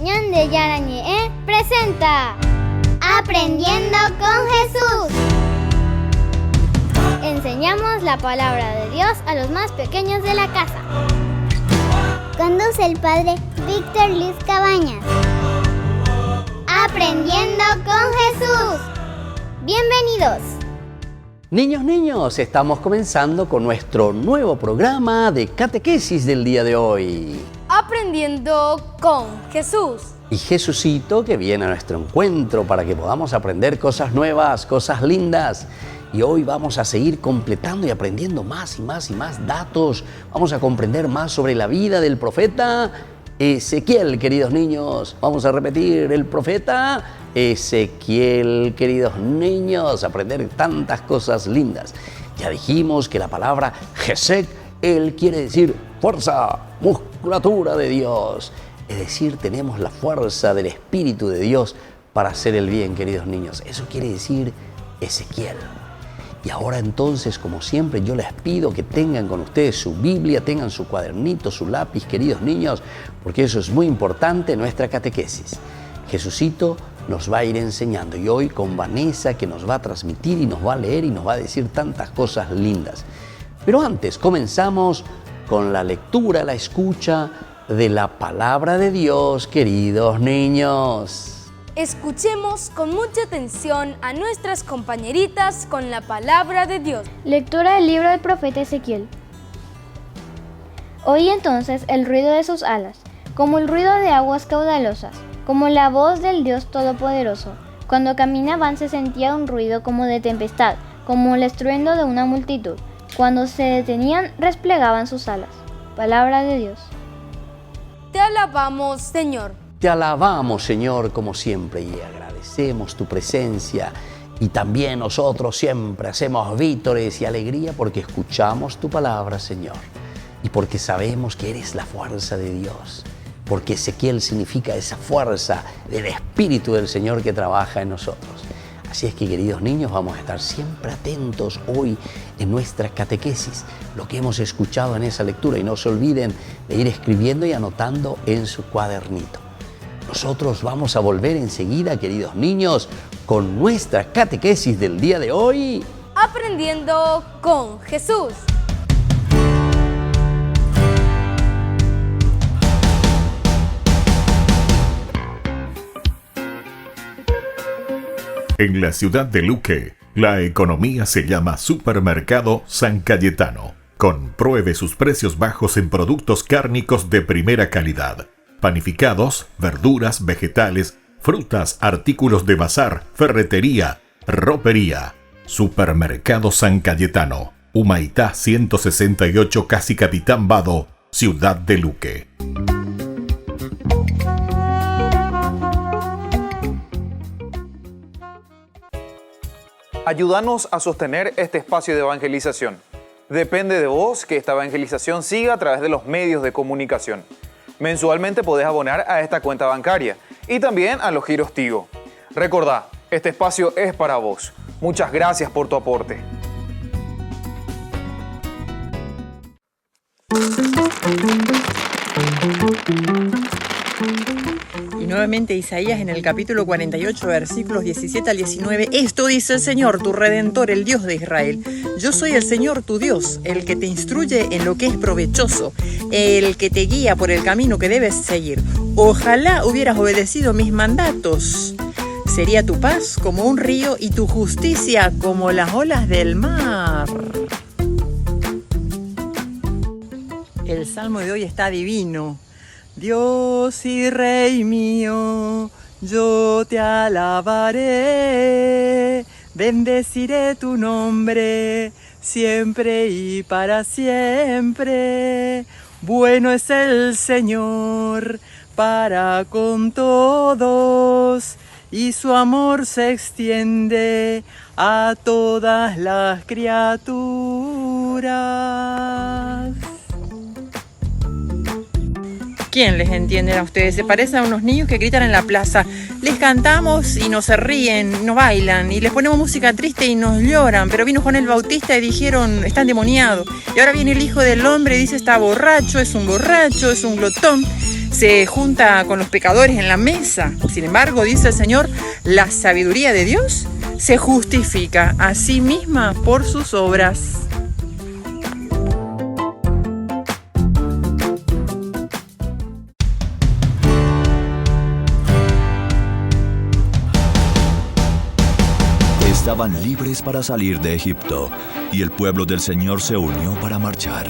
Ñande Yarañe presenta Aprendiendo con Jesús. Enseñamos la palabra de Dios a los más pequeños de la casa. Conduce el padre Víctor Luis Cabañas. Aprendiendo con Jesús. Bienvenidos. Niños, estamos comenzando con nuestro nuevo programa de catequesis del día de hoy. Aprendiendo con Jesús. Y Jesucito que viene a nuestro encuentro para que podamos aprender cosas nuevas, cosas lindas. Y hoy vamos a seguir completando y aprendiendo más y más datos. Vamos a comprender más sobre la vida del profeta Ezequiel, queridos niños. Vamos a repetir, el profeta Ezequiel, queridos niños. Aprender tantas cosas lindas. Ya dijimos que la palabra Gesek, él quiere decir fuerza, musculatura de Dios. Es decir, tenemos la fuerza del Espíritu de Dios para hacer el bien, queridos niños. Eso quiere decir Ezequiel. Y ahora entonces, como siempre, yo les pido que tengan con ustedes su Biblia, tengan su cuadernito, su lápiz, queridos niños, porque eso es muy importante en nuestra catequesis. Jesucito nos va a ir enseñando y hoy con Vanessa, que nos va a transmitir y nos va a leer y nos va a decir tantas cosas lindas. Pero antes comenzamos con la lectura, la escucha de la palabra de Dios, queridos niños. Escuchemos con mucha atención a nuestras compañeritas con la palabra de Dios. Lectura del libro del profeta Ezequiel. Oí entonces el ruido de sus alas, como el ruido de aguas caudalosas, como la voz del Dios Todopoderoso. Cuando caminaban se sentía un ruido como de tempestad, como el estruendo de una multitud. Cuando se detenían, resplegaban sus alas. Palabra de Dios. Te alabamos, Señor. Te alabamos, Señor, como siempre, y agradecemos tu presencia. Y también nosotros siempre hacemos vítores y alegría porque escuchamos tu palabra, Señor. Y porque sabemos que eres la fuerza de Dios. Porque Ezequiel significa esa fuerza del Espíritu del Señor que trabaja en nosotros. Así es que, queridos niños, vamos a estar siempre atentos hoy en nuestra catequesis, lo que hemos escuchado en esa lectura. Y no se olviden de ir escribiendo y anotando en su cuadernito. Nosotros vamos a volver enseguida, queridos niños, con nuestra catequesis del día de hoy. Aprendiendo con Jesús. En la ciudad de Luque, la economía se llama Supermercado San Cayetano. Compruebe sus precios bajos en productos cárnicos de primera calidad. Panificados, verduras, vegetales, frutas, artículos de bazar, ferretería, ropería. Supermercado San Cayetano, Humaitá 168, Casi Capitán Vado, ciudad de Luque. Ayúdanos a sostener este espacio de evangelización. Depende de vos que esta evangelización siga a través de los medios de comunicación. Mensualmente podés abonar a esta cuenta bancaria y también a los giros Tigo. Recordá, este espacio es para vos. Muchas gracias por tu aporte. Y nuevamente Isaías en el capítulo 48, versículos 17 al 19. Esto dice el Señor, tu Redentor, el Dios de Israel. Yo soy el Señor tu Dios, el que te instruye en lo que es provechoso, el que te guía por el camino que debes seguir. Ojalá hubieras obedecido mis mandatos. Sería tu paz como un río y tu justicia como las olas del mar. El salmo de hoy está divino. Dios y Rey mío, yo te alabaré, bendeciré tu nombre, siempre y para siempre. Bueno es el Señor para con todos, y su amor se extiende a todas las criaturas. ¿Quién les entiende a ustedes? Se parecen a unos niños que gritan en la plaza. Les cantamos y nos se ríen, nos bailan, y les ponemos música triste y nos lloran. Pero vino Juan el Bautista y dijeron, está endemoniado. Y ahora viene el Hijo del Hombre y dice, está borracho, es un glotón. Se junta con los pecadores en la mesa. Sin embargo, dice el Señor, la sabiduría de Dios se justifica a sí misma por sus obras. Estaban libres para salir de Egipto, y el pueblo del Señor se unió para marchar.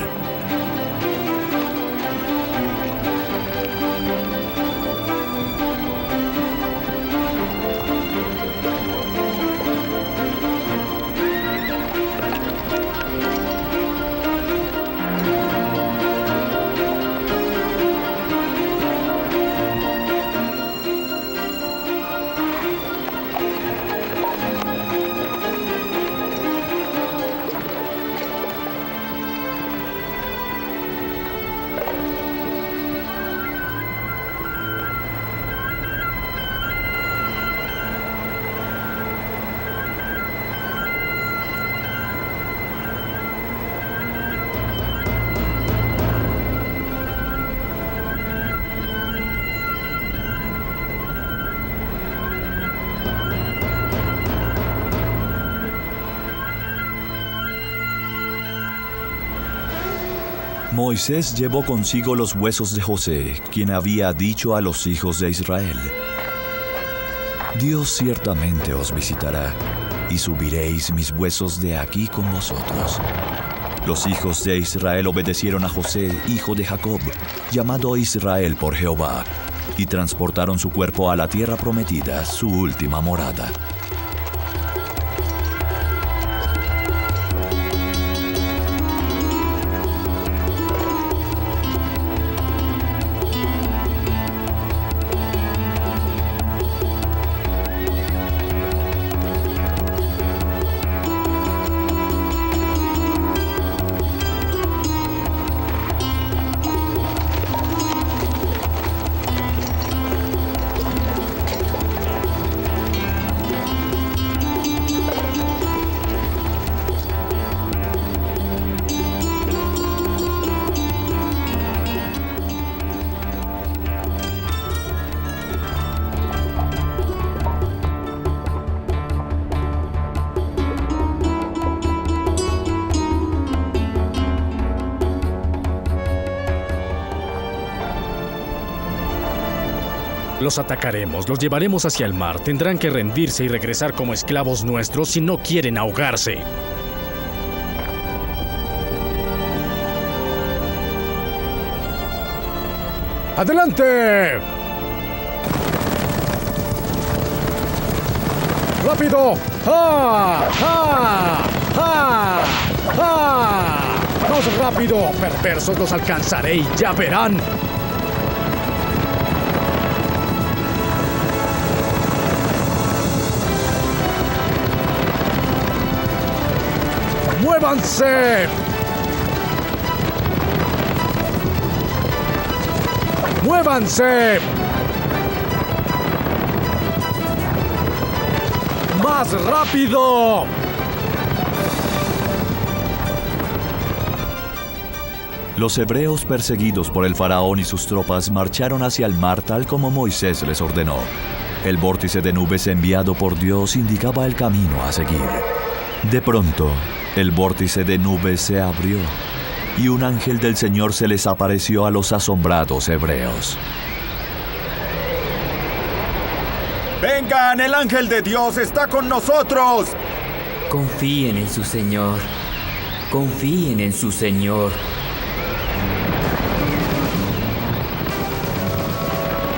Moisés llevó consigo los huesos de José, quien había dicho a los hijos de Israel: Dios ciertamente os visitará, y subiréis mis huesos de aquí con vosotros. Los hijos de Israel obedecieron a José, hijo de Jacob, llamado Israel por Jehová, y transportaron su cuerpo a la tierra prometida, su última morada. Los atacaremos, los llevaremos hacia el mar. Tendrán que rendirse y regresar como esclavos nuestros si no quieren ahogarse. ¡Adelante! ¡Rápido! ¡Ah! ¡Ah! ¡Ah! ¡Ah! ¡Más rápido! Perversos, los alcanzaré y ya verán. ¡Muévanse! ¡Muévanse! ¡Más rápido! Los hebreos, perseguidos por el faraón y sus tropas, marcharon hacia el mar tal como Moisés les ordenó. El vórtice de nubes enviado por Dios indicaba el camino a seguir. De pronto, el vórtice de nubes se abrió, y un ángel del Señor se les apareció a los asombrados hebreos. ¡Vengan! ¡El ángel de Dios está con nosotros! Confíen en su Señor. Confíen en su Señor.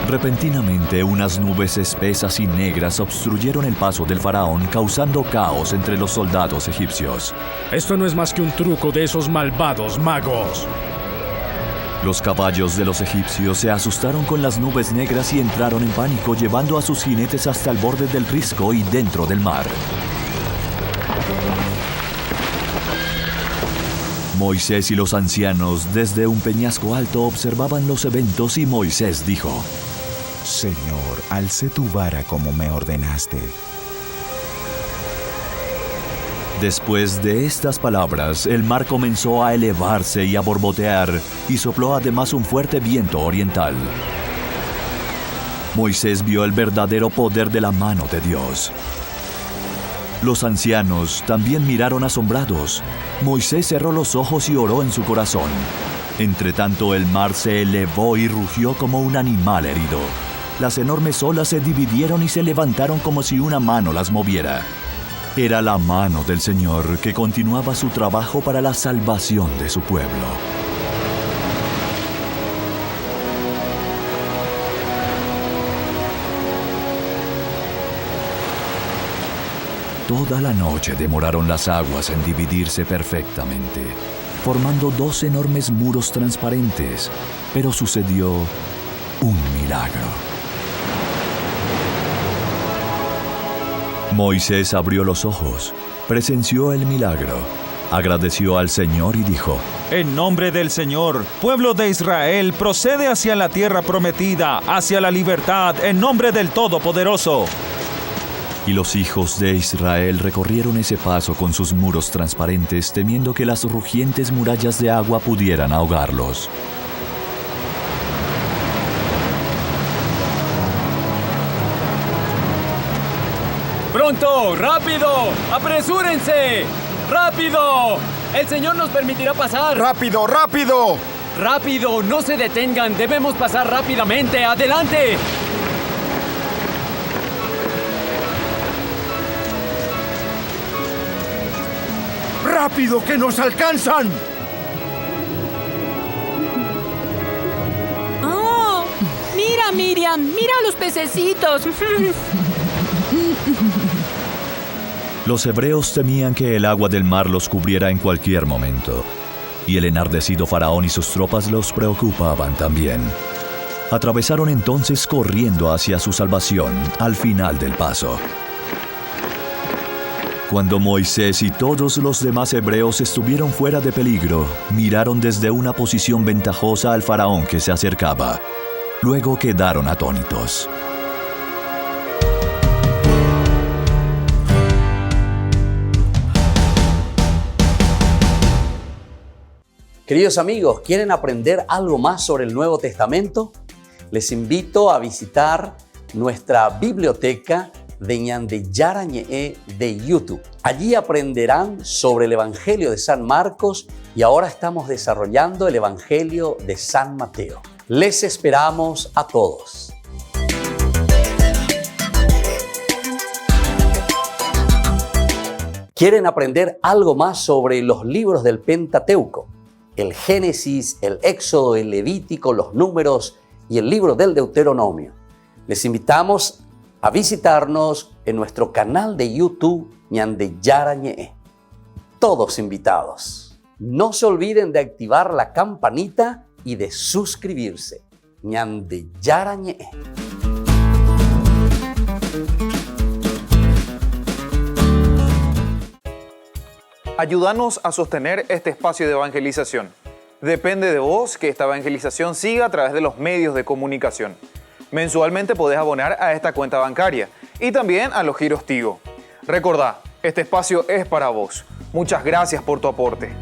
Repentinamente, unas nubes espesas y negras obstruyeron el paso del faraón, causando caos entre los soldados egipcios. Esto no es más que un truco de esos malvados magos. Los caballos de los egipcios se asustaron con las nubes negras y entraron en pánico, llevando a sus jinetes hasta el borde del risco y dentro del mar. Moisés y los ancianos desde un peñasco alto observaban los eventos y Moisés dijo: Señor, alcé tu vara como me ordenaste. Después de estas palabras, el mar comenzó a elevarse y a borbotear, y sopló además un fuerte viento oriental. Moisés vio el verdadero poder de la mano de Dios. Los ancianos también miraron asombrados. Moisés cerró los ojos y oró en su corazón. Entretanto, el mar se elevó y rugió como un animal herido. Las enormes olas se dividieron y se levantaron como si una mano las moviera. Era la mano del Señor que continuaba su trabajo para la salvación de su pueblo. Toda la noche demoraron las aguas en dividirse perfectamente, formando dos enormes muros transparentes, pero sucedió un milagro. Moisés abrió los ojos, presenció el milagro, agradeció al Señor y dijo: En nombre del Señor, pueblo de Israel, procede hacia la tierra prometida, hacia la libertad, en nombre del Todopoderoso. Y los hijos de Israel recorrieron ese paso con sus muros transparentes, temiendo que las rugientes murallas de agua pudieran ahogarlos. ¡Pronto! ¡Rápido! ¡Apresúrense! ¡Rápido! ¡El Señor nos permitirá pasar! ¡Rápido, rápido! ¡Rápido! ¡No se detengan! ¡Debemos pasar rápidamente! ¡Adelante! ¡Rápido, que nos alcanzan! ¡Oh! ¡Mira, Miriam! ¡Mira los pececitos! Los hebreos temían que el agua del mar los cubriera en cualquier momento, y el enardecido faraón y sus tropas los preocupaban también. Atravesaron entonces corriendo hacia su salvación al final del paso. Cuando Moisés y todos los demás hebreos estuvieron fuera de peligro, miraron desde una posición ventajosa al faraón que se acercaba. Luego quedaron atónitos. Queridos amigos, ¿quieren aprender algo más sobre el Nuevo Testamento? Les invito a visitar nuestra biblioteca de Ñande Yarañe de YouTube. Allí aprenderán sobre el Evangelio de San Marcos y ahora estamos desarrollando el Evangelio de San Mateo. Les esperamos a todos. ¿Quieren aprender algo más sobre los libros del Pentateuco? El Génesis, el Éxodo, el Levítico, los Números y el libro del Deuteronomio. Les invitamos a visitarnos en nuestro canal de YouTube Ñande Yarañe. Todos invitados. No se olviden de activar la campanita y de suscribirse. Ñande Yarañe. Ayúdanos a sostener este espacio de evangelización. Depende de vos que esta evangelización siga a través de los medios de comunicación. Mensualmente podés abonar a esta cuenta bancaria y también a los giros Tigo. Recordá, este espacio es para vos. Muchas gracias por tu aporte.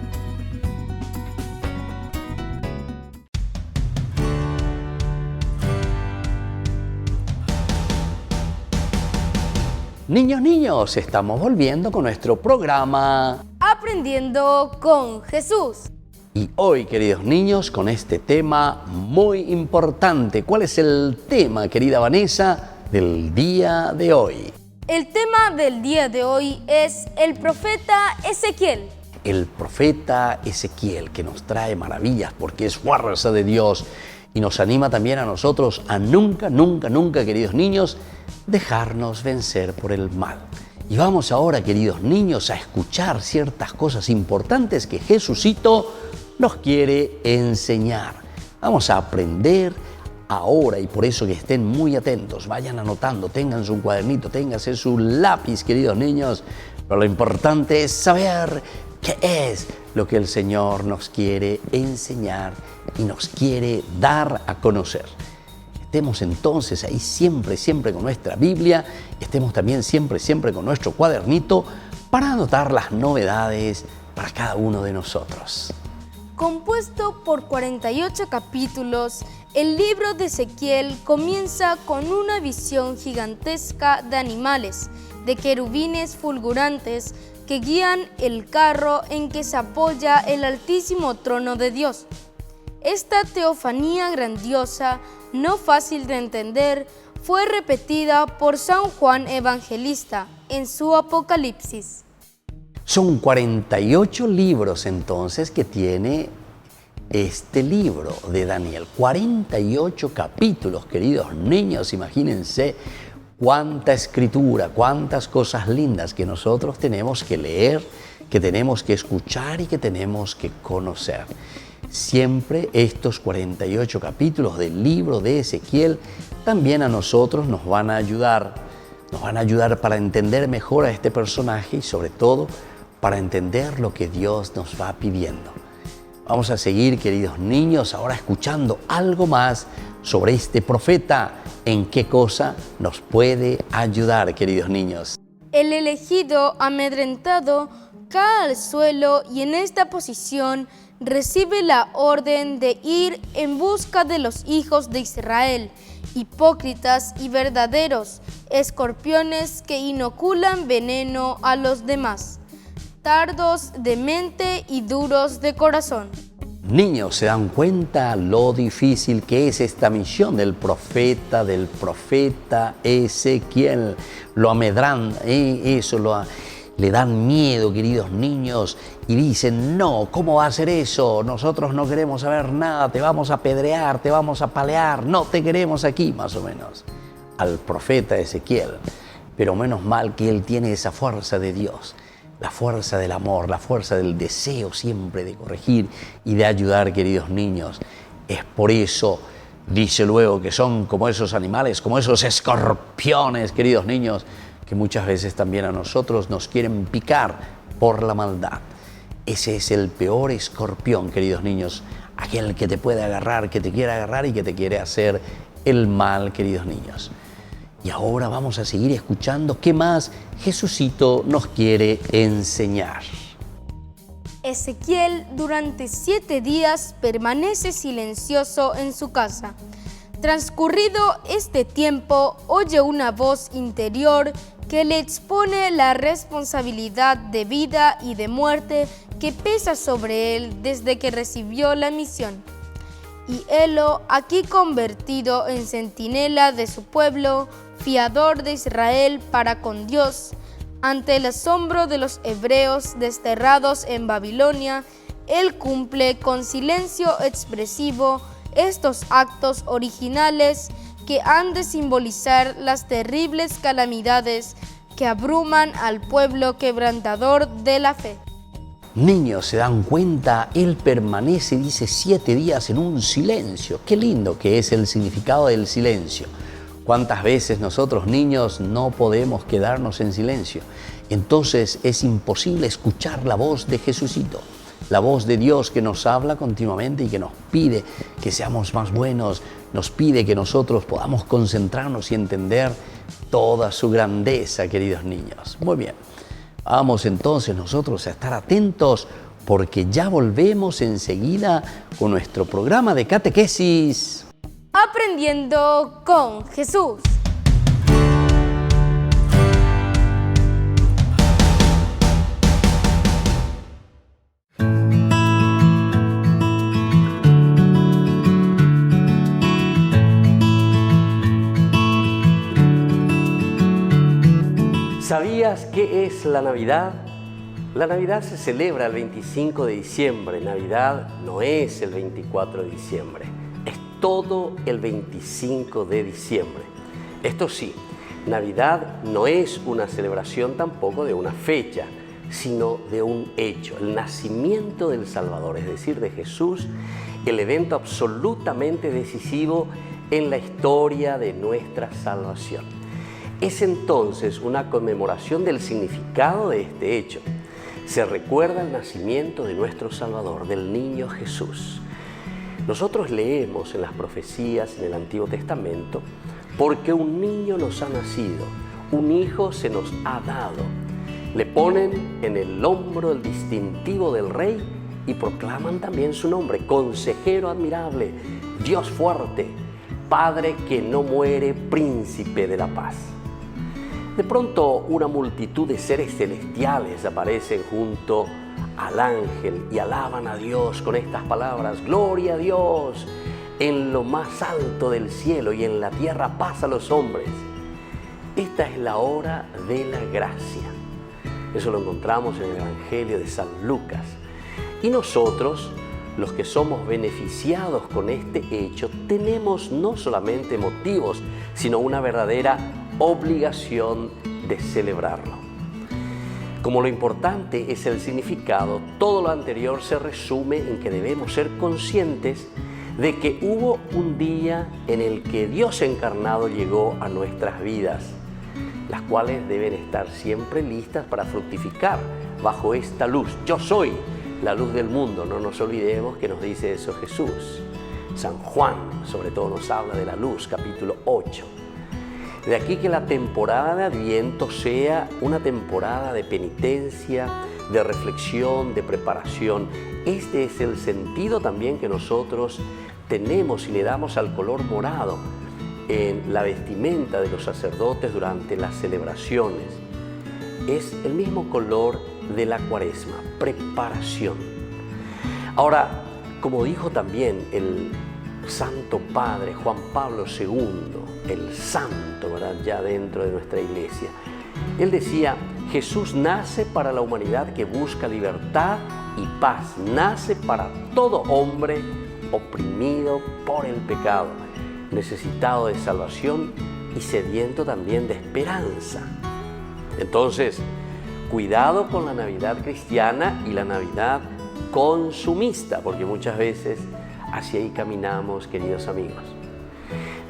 Niños, estamos volviendo con nuestro programa Aprendiendo con Jesús. Y hoy, queridos niños, con este tema muy importante. ¿Cuál es el tema, querida Vanessa, del día de hoy? El tema del día de hoy es el profeta Ezequiel. El profeta Ezequiel, que nos trae maravillas porque es fuerza de Dios y nos anima también a nosotros a nunca, queridos niños, dejarnos vencer por el mal. Y vamos ahora, queridos niños, a escuchar ciertas cosas importantes que Jesucito nos quiere enseñar. Vamos a aprender ahora y por eso que estén muy atentos, vayan anotando, tengan su cuadernito, ténganse su lápiz, queridos niños. Pero lo importante es saber ¿Qué es lo que el Señor nos quiere enseñar y nos quiere dar a conocer? Estemos entonces ahí siempre, siempre con nuestra Biblia, estemos también siempre, siempre con nuestro cuadernito para anotar las novedades para cada uno de nosotros. Compuesto por 48 capítulos, el libro de Ezequiel comienza con una visión gigantesca de animales, de querubines fulgurantes que guían el carro en que se apoya el altísimo trono de Dios. Esta teofanía grandiosa, no fácil de entender, fue repetida por San Juan Evangelista en su Apocalipsis. Son 48 libros entonces que tiene este libro de Daniel. 48 capítulos, queridos niños, imagínense cuánta escritura, cuántas cosas lindas que nosotros tenemos que leer, que tenemos que escuchar y que tenemos que conocer. Siempre estos 48 capítulos del libro de Ezequiel también a nosotros nos van a ayudar para entender mejor a este personaje y sobre todo para entender lo que Dios nos va pidiendo. Vamos a seguir, queridos niños, ahora escuchando algo más sobre este profeta. ¿En qué cosa nos puede ayudar, queridos niños? El elegido, amedrentado, cae al suelo y en esta posición recibe la orden de ir en busca de los hijos de Israel, hipócritas y verdaderos, escorpiones que inoculan veneno a los demás, tardos de mente y duros de corazón. Niños, ¿se dan cuenta lo difícil que es esta misión del profeta Ezequiel? Lo amedran, le dan miedo, queridos niños, y dicen, no, ¿cómo va a ser eso? Nosotros no queremos saber nada, te vamos a apedrear, te vamos a apalear, no te queremos aquí, más o menos, al profeta Ezequiel. Pero menos mal que él tiene esa fuerza de Dios, la fuerza del amor, la fuerza del deseo siempre de corregir y de ayudar, queridos niños. Es por eso, dice luego, que son como esos animales, como esos escorpiones, queridos niños, que muchas veces también a nosotros nos quieren picar por la maldad. Ese es el peor escorpión, queridos niños, aquel que te puede agarrar, que te quiere agarrar y que te quiere hacer el mal, queridos niños. Y ahora vamos a seguir escuchando qué más Jesucito nos quiere enseñar. Ezequiel durante 7 días permanece silencioso en su casa. Transcurrido este tiempo, oye una voz interior que le expone la responsabilidad de vida y de muerte que pesa sobre él desde que recibió la misión. Y helo, aquí convertido en centinela de su pueblo, fiador de Israel para con Dios, ante el asombro de los hebreos desterrados en Babilonia, él cumple con silencio expresivo estos actos originales que han de simbolizar las terribles calamidades que abruman al pueblo quebrantador de la fe. Niños, ¿se dan cuenta? Él permanece, dice, 7 días en un silencio. Qué lindo que es el significado del silencio. ¿Cuántas veces nosotros, niños, no podemos quedarnos en silencio? Entonces es imposible escuchar la voz de Jesucito, la voz de Dios que nos habla continuamente y que nos pide que seamos más buenos, nos pide que nosotros podamos concentrarnos y entender toda su grandeza, queridos niños. Muy bien. Vamos entonces nosotros a estar atentos porque ya volvemos enseguida con nuestro programa de catequesis. Aprendiendo con Jesús. ¿Sabías qué es la Navidad? La Navidad se celebra el 25 de diciembre. Navidad no es el 24 de diciembre, es todo el 25 de diciembre. Esto sí, Navidad no es una celebración tampoco de una fecha, sino de un hecho, el nacimiento del Salvador, es decir, de Jesús, el evento absolutamente decisivo en la historia de nuestra salvación. Es entonces una conmemoración del significado de este hecho. se recuerda el nacimiento de nuestro Salvador, del niño Jesús. Nosotros leemos en las profecías en el Antiguo Testamento, porque un niño nos ha nacido, un hijo se nos ha dado. Le ponen en el hombro el distintivo del rey y proclaman también su nombre: Consejero admirable, Dios fuerte, Padre que no muere, Príncipe de la paz. De pronto una multitud de seres celestiales aparecen junto al ángel y alaban a Dios con estas palabras: Gloria a Dios en lo más alto del cielo y en la tierra paz a los hombres. Esta es la hora de la gracia. Eso lo encontramos en el Evangelio de San Lucas. Y nosotros, los que somos beneficiados con este hecho, tenemos no solamente motivos, sino una verdadera obligación de celebrarlo. Como lo importante es el significado, todo lo anterior se resume en que debemos ser conscientes de que hubo un día en el que Dios encarnado llegó a nuestras vidas, las cuales deben estar siempre listas para fructificar bajo esta luz. Yo soy la luz del mundo, no nos olvidemos que nos dice eso Jesús. San Juan, sobre todo, nos habla de la luz, capítulo 8. De aquí que la temporada de Adviento sea una temporada de penitencia, de reflexión, de preparación. Este es el sentido también que nosotros tenemos y le damos al color morado en la vestimenta de los sacerdotes durante las celebraciones. Es el mismo color de la Cuaresma, preparación. Ahora, como dijo también el Santo Padre Juan Pablo II, el santo, ¿verdad?, ya dentro de nuestra iglesia, él decía: Jesús nace para la humanidad que busca libertad y paz, nace para todo hombre oprimido por el pecado, necesitado de salvación y sediento también de esperanza. Entonces, cuidado con la Navidad cristiana y la Navidad consumista, porque muchas veces hacia ahí caminamos, queridos amigos.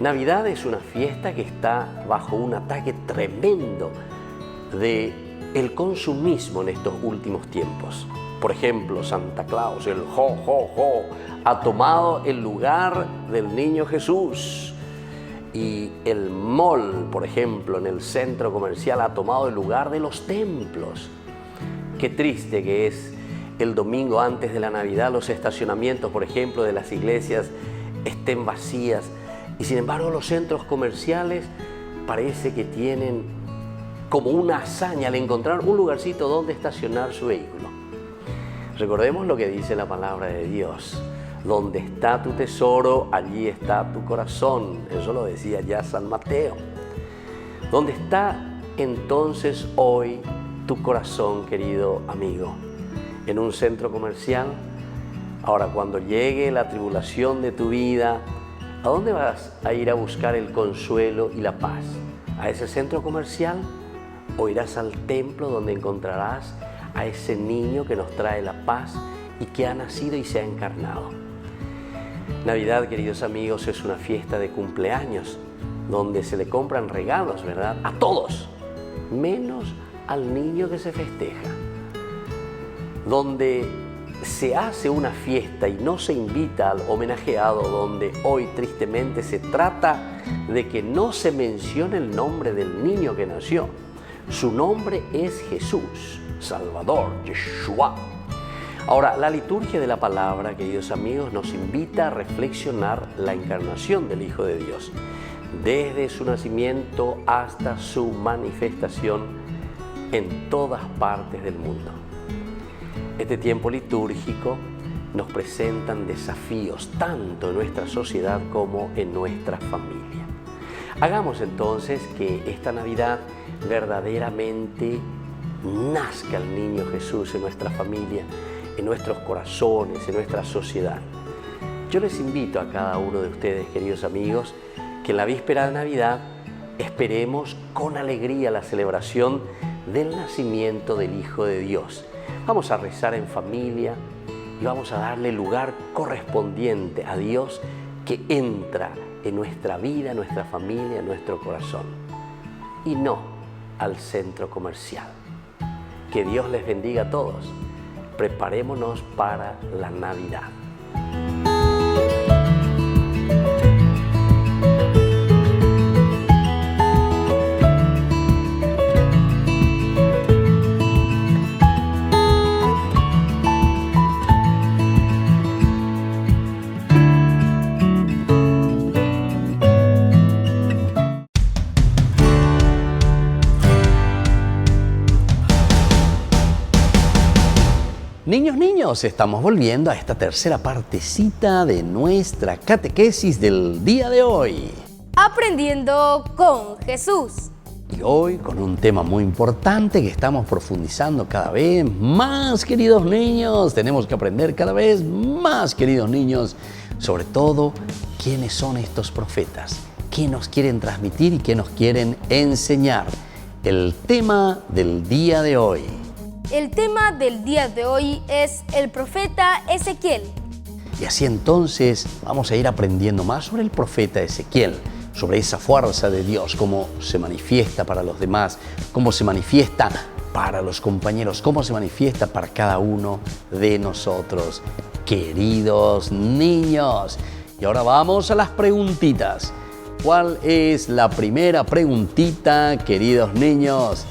Navidad es una fiesta que está bajo un ataque tremendo del consumismo en estos últimos tiempos. Por ejemplo, Santa Claus, el jo, jo, jo, ha tomado el lugar del niño Jesús. Y el mall, por ejemplo, en el centro comercial ha tomado el lugar de los templos. Qué triste que es el domingo antes de la Navidad los estacionamientos, por ejemplo, de las iglesias estén vacías. Y sin embargo los centros comerciales parece que tienen como una hazaña al encontrar un lugarcito donde estacionar su vehículo. Recordemos lo que dice la palabra de Dios: donde está tu tesoro, allí está tu corazón. Eso lo decía ya San Mateo. ¿Dónde está entonces hoy tu corazón, querido amigo? ¿En un centro comercial? Ahora, cuando llegue la tribulación de tu vida, ¿a dónde vas a ir a buscar el consuelo y la paz? ¿A ese centro comercial? ¿O irás al templo donde encontrarás a ese niño que nos trae la paz y que ha nacido y se ha encarnado? Navidad, queridos amigos, es una fiesta de cumpleaños donde se le compran regalos, ¿verdad?, a todos, menos al niño que se festeja. Donde se hace una fiesta y no se invita al homenajeado, donde hoy tristemente se trata de que no se mencione el nombre del niño que nació. Su nombre es Jesús, Salvador, Yeshua. Ahora, la liturgia de la palabra, queridos amigos, nos invita a reflexionar la encarnación del Hijo de Dios, desde su nacimiento hasta su manifestación en todas partes del mundo. Este tiempo litúrgico nos presentan desafíos tanto en nuestra sociedad como en nuestra familia. Hagamos entonces que esta Navidad verdaderamente nazca el niño Jesús en nuestra familia, en nuestros corazones, en nuestra sociedad. Yo les invito a cada uno de ustedes, queridos amigos, que en la víspera de Navidad esperemos con alegría la celebración del nacimiento del Hijo de Dios. Vamos a rezar en familia y vamos a darle el lugar correspondiente a Dios que entra en nuestra vida, en nuestra familia, en nuestro corazón, y no al centro comercial. Que Dios les bendiga a todos. Preparémonos para la Navidad. Niños, estamos volviendo a esta tercera partecita de nuestra catequesis del día de hoy. Aprendiendo con Jesús. Y hoy con un tema muy importante que estamos profundizando cada vez más, queridos niños. Tenemos que aprender cada vez más, queridos niños, sobre todo quiénes son estos profetas, qué nos quieren transmitir y qué nos quieren enseñar. El tema del día de hoy. El tema del día de hoy es el profeta Ezequiel. Y así entonces vamos a ir aprendiendo más sobre el profeta Ezequiel, sobre esa fuerza de Dios, cómo se manifiesta para los demás, cómo se manifiesta para los compañeros, cómo se manifiesta para cada uno de nosotros, queridos niños. Y ahora vamos a las preguntitas. ¿Cuál es la primera preguntita, queridos niños?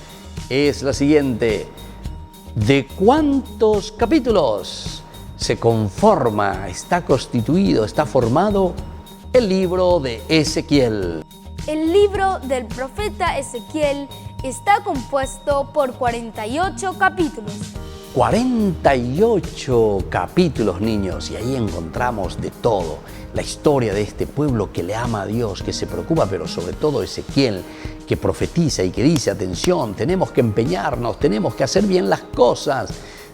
Es la siguiente. ¿De cuántos capítulos se conforma, está constituido, está formado el libro de Ezequiel? El libro del profeta Ezequiel está compuesto por 48 capítulos. 48 capítulos, niños, y ahí encontramos de todo. La historia de este pueblo que le ama a Dios, que se preocupa, pero sobre todo Ezequiel, que profetiza y que dice, atención, tenemos que empeñarnos, tenemos que hacer bien las cosas,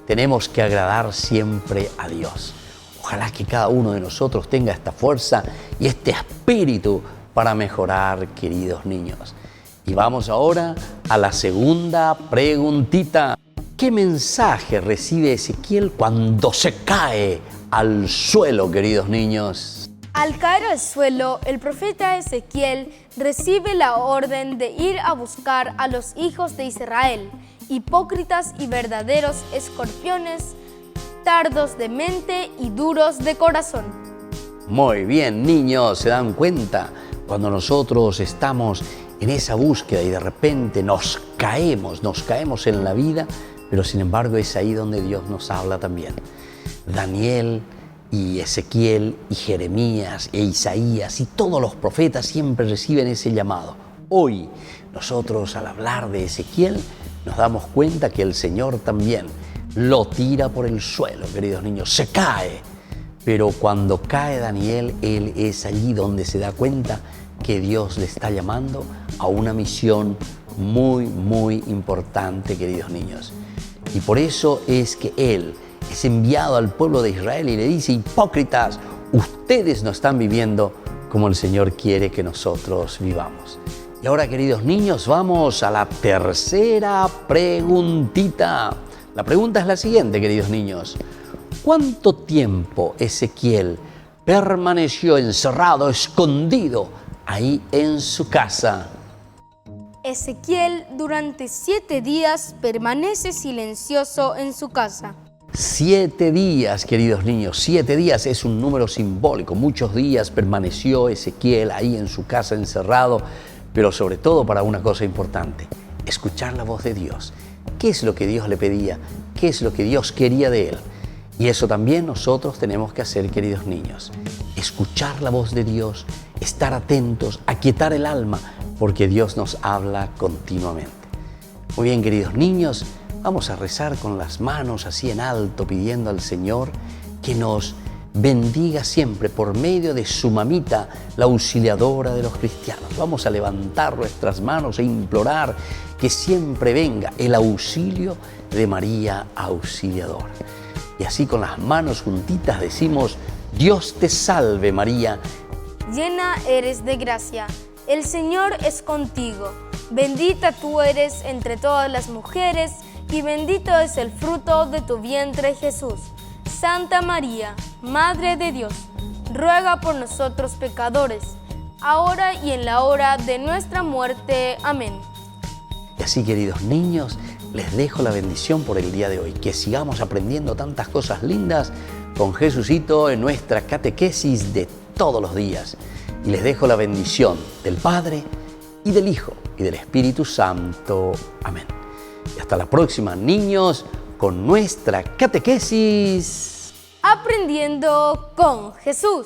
tenemos que agradar siempre a Dios. Ojalá que cada uno de nosotros tenga esta fuerza y este espíritu para mejorar, queridos niños. Y vamos ahora a la segunda preguntita. ¿Qué mensaje recibe Ezequiel cuando se cae al suelo, queridos niños? Al caer al suelo, el profeta Ezequiel recibe la orden de ir a buscar a los hijos de Israel, hipócritas y verdaderos escorpiones, tardos de mente y duros de corazón. Muy bien, niños, ¿se dan cuenta? Cuando nosotros estamos en esa búsqueda y de repente nos caemos en la vida, pero sin embargo es ahí donde Dios nos habla también. Daniel y Ezequiel y Jeremías e Isaías y todos los profetas siempre reciben ese llamado. Hoy nosotros al hablar de Ezequiel nos damos cuenta que el Señor también lo tira por el suelo, queridos niños, se cae. Pero cuando cae Daniel, él es allí donde se da cuenta que Dios le está llamando a una misión muy, muy importante, queridos niños. Y por eso es que él es enviado al pueblo de Israel y le dice, hipócritas, ustedes no están viviendo como el Señor quiere que nosotros vivamos. Y ahora, queridos niños, vamos a la tercera preguntita. La pregunta es la siguiente, queridos niños. ¿Cuánto tiempo Ezequiel permaneció encerrado, escondido, ahí en su casa? Ezequiel durante 7 días permanece silencioso en su casa. 7 días, queridos niños, 7 días es un número simbólico. Muchos días permaneció Ezequiel ahí en su casa encerrado, pero sobre todo para una cosa importante, escuchar la voz de Dios. ¿Qué es lo que Dios le pedía? ¿Qué es lo que Dios quería de él? Y eso también nosotros tenemos que hacer, queridos niños. Escuchar la voz de Dios, estar atentos, aquietar el alma, porque Dios nos habla continuamente. Muy bien, queridos niños, vamos a rezar con las manos así en alto, pidiendo al Señor que nos bendiga siempre por medio de su mamita, la auxiliadora de los cristianos. Vamos a levantar nuestras manos e implorar que siempre venga el auxilio de María Auxiliadora. Y así con las manos juntitas decimos, Dios te salve María. Llena eres de gracia, el Señor es contigo. Bendita tú eres entre todas las mujeres y bendito es el fruto de tu vientre Jesús. Santa María, Madre de Dios, ruega por nosotros pecadores, ahora y en la hora de nuestra muerte. Amén. Y así, queridos niños, les dejo la bendición por el día de hoy. Que sigamos aprendiendo tantas cosas lindas con Jesucito en nuestra catequesis de todos los días. Y les dejo la bendición del Padre y del Hijo y del Espíritu Santo. Amén. Y hasta la próxima, niños, con nuestra catequesis. Aprendiendo con Jesús.